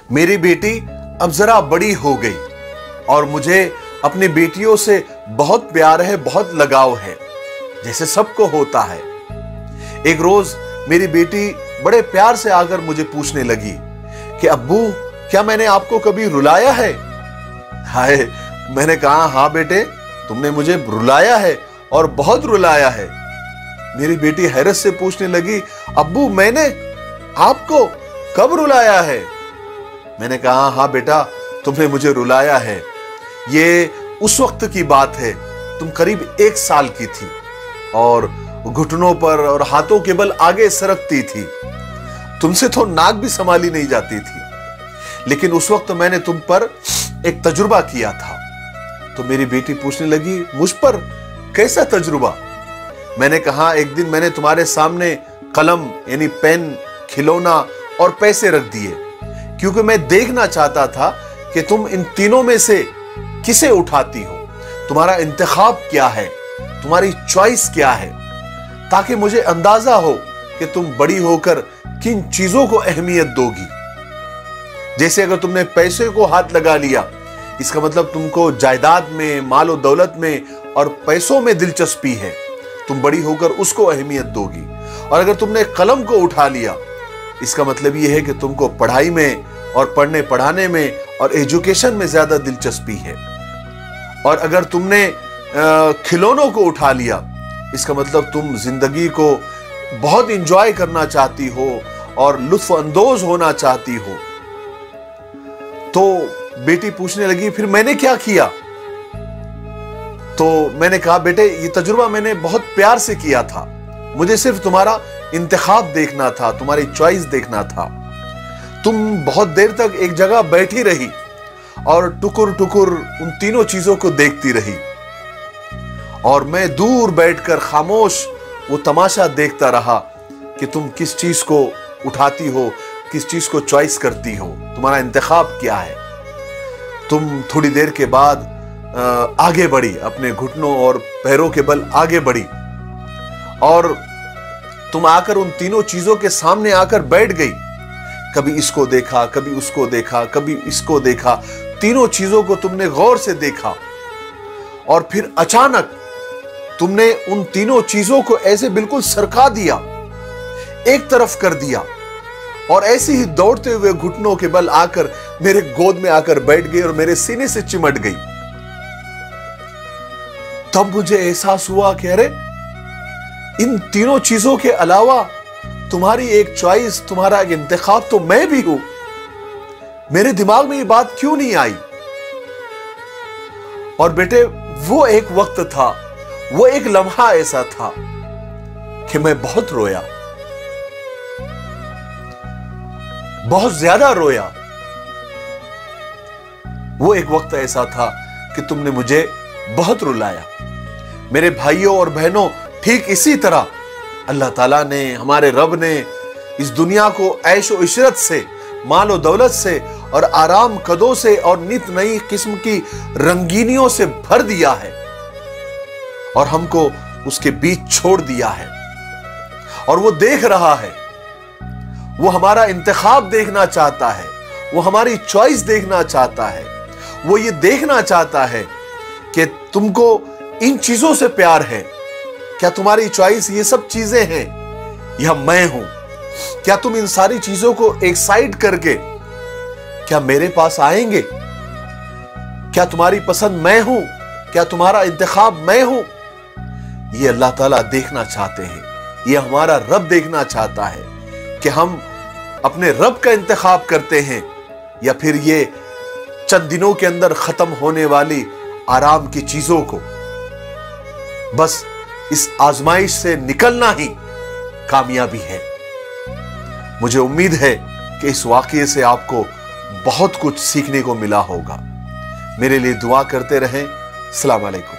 मेरी बेटी अब जरा बड़ी हो गई और मुझे अपनी बेटियों से बहुत प्यार है, बहुत लगाव है, जैसे सबको होता है। एक रोज मेरी बेटी बड़े प्यार से आकर मुझे पूछने लगी कि अब्बू, क्या मैंने आपको कभी रुलाया है? हाय, मैंने कहा हाँ बेटे, तुमने मुझे रुलाया है और बहुत रुलाया है। मेरी बेटी हैरत से पूछने लगी, अब्बू मैंने आपको कब रुलाया है? मैंने कहा हाँ बेटा, तुमने मुझे रुलाया है। ये उस वक्त की बात है, तुम करीब 1 साल की थी और घुटनों पर और हाथों के बल आगे सरकती थी। तुमसे तो नाक भी संभाली नहीं जाती थी, लेकिन उस वक्त मैंने तुम पर एक तजुर्बा किया था। तो मेरी बेटी पूछने लगी, मुझ पर कैसा तजुर्बा? मैंने कहा एक दिन मैंने तुम्हारे सामने कलम यानी पेन, खिलौना और पैसे रख दिए, क्योंकि मैं देखना चाहता था कि तुम इन तीनों में से किसे उठाती हो, तुम्हारा इंतखाब क्या है, तुम्हारी चॉइस क्या है, ताकि मुझे अंदाजा हो कि तुम बड़ी होकर किन चीजों को अहमियत दोगी। जैसे अगर तुमने पैसे को हाथ लगा लिया, इसका मतलब तुमको जायदाद में, मालो दौलत में और पैसों में दिलचस्पी है, तुम बड़ी होकर उसको अहमियत दोगी। और अगर तुमने कलम को उठा लिया, इसका मतलब यह है कि तुमको पढ़ाई में और पढ़ने पढ़ाने में और एजुकेशन में ज्यादा दिलचस्पी है। और अगर तुमने खिलौनों को उठा लिया, इसका मतलब तुम जिंदगी को बहुत इंजॉय करना चाहती हो और लुत्फ अंदोज होना चाहती हो। तो बेटी पूछने लगी, फिर मैंने क्या किया? तो मैंने कहा बेटे, ये तजुर्बा मैंने बहुत प्यार से किया था, मुझे सिर्फ तुम्हारा इंतखाब देखना था, तुम्हारी चॉइस देखना था। तुम बहुत देर तक एक जगह बैठी रही और टुकुर टुकुर उन तीनों चीजों को देखती रही, और मैं दूर बैठकर खामोश वो तमाशा देखता रहा कि तुम किस चीज को उठाती हो, किस चीज को चॉइस करती हो, तुम्हारा इंतखाब क्या है। तुम थोड़ी देर के बाद आगे बढ़ी, अपने घुटनों और पैरों के बल आगे बढ़ी, और तुम आकर उन तीनों चीजों के सामने आकर बैठ गई। कभी इसको देखा, कभी उसको देखा, कभी इसको देखा, तीनों चीजों को तुमने गौर से देखा, और फिर अचानक तुमने उन तीनों चीजों को ऐसे बिल्कुल सरका दिया, एक तरफ कर दिया, और ऐसे ही दौड़ते हुए घुटनों के बल आकर मेरे गोद में आकर बैठ गई और मेरे सीने से चिमट गई। तब मुझे एहसास हुआ कि अरे, इन तीनों चीजों के अलावा तुम्हारी एक चॉइस, तुम्हारा एक इंतखाब तो मैं भी हूं। मेरे दिमाग में ये बात क्यों नहीं आई? और बेटे, वो एक वक्त था, वो एक लम्हा ऐसा था कि मैं बहुत रोया, बहुत ज्यादा रोया। वो एक वक्त ऐसा था कि तुमने मुझे बहुत रुलाया। मेरे भाइयों और बहनों, ठीक इसी तरह अल्लाह ताला ने, हमारे रब ने इस दुनिया को ऐशो इशरत से, मालो दौलत से और आराम कदों से और नित नई किस्म की रंगीनियों से भर दिया है, और हमको उसके बीच छोड़ दिया है। और वो देख रहा है, वो हमारा इंतखाब देखना चाहता है, वो हमारी चॉइस देखना चाहता है। वो ये देखना चाहता है कि तुमको इन चीजों से प्यार है, क्या तुम्हारी चॉइस ये सब चीजें हैं या मैं हूं? क्या तुम इन सारी चीजों को एक साइड करके क्या मेरे पास आएंगे? क्या तुम्हारी पसंद मैं हूं? क्या तुम्हारा इंतखाब मैं हूं? ये अल्लाह ताला देखना चाहते हैं, ये हमारा रब देखना चाहता है कि हम अपने रब का इंतखाब करते हैं या फिर ये चंद दिनों के अंदर खत्म होने वाली आराम की चीजों को। बस इस आजमाइश से निकलना ही कामयाबी है। मुझे उम्मीद है कि इस वाकये से आपको बहुत कुछ सीखने को मिला होगा। मेरे लिए दुआ करते रहें। अस्सलाम वालेकुम।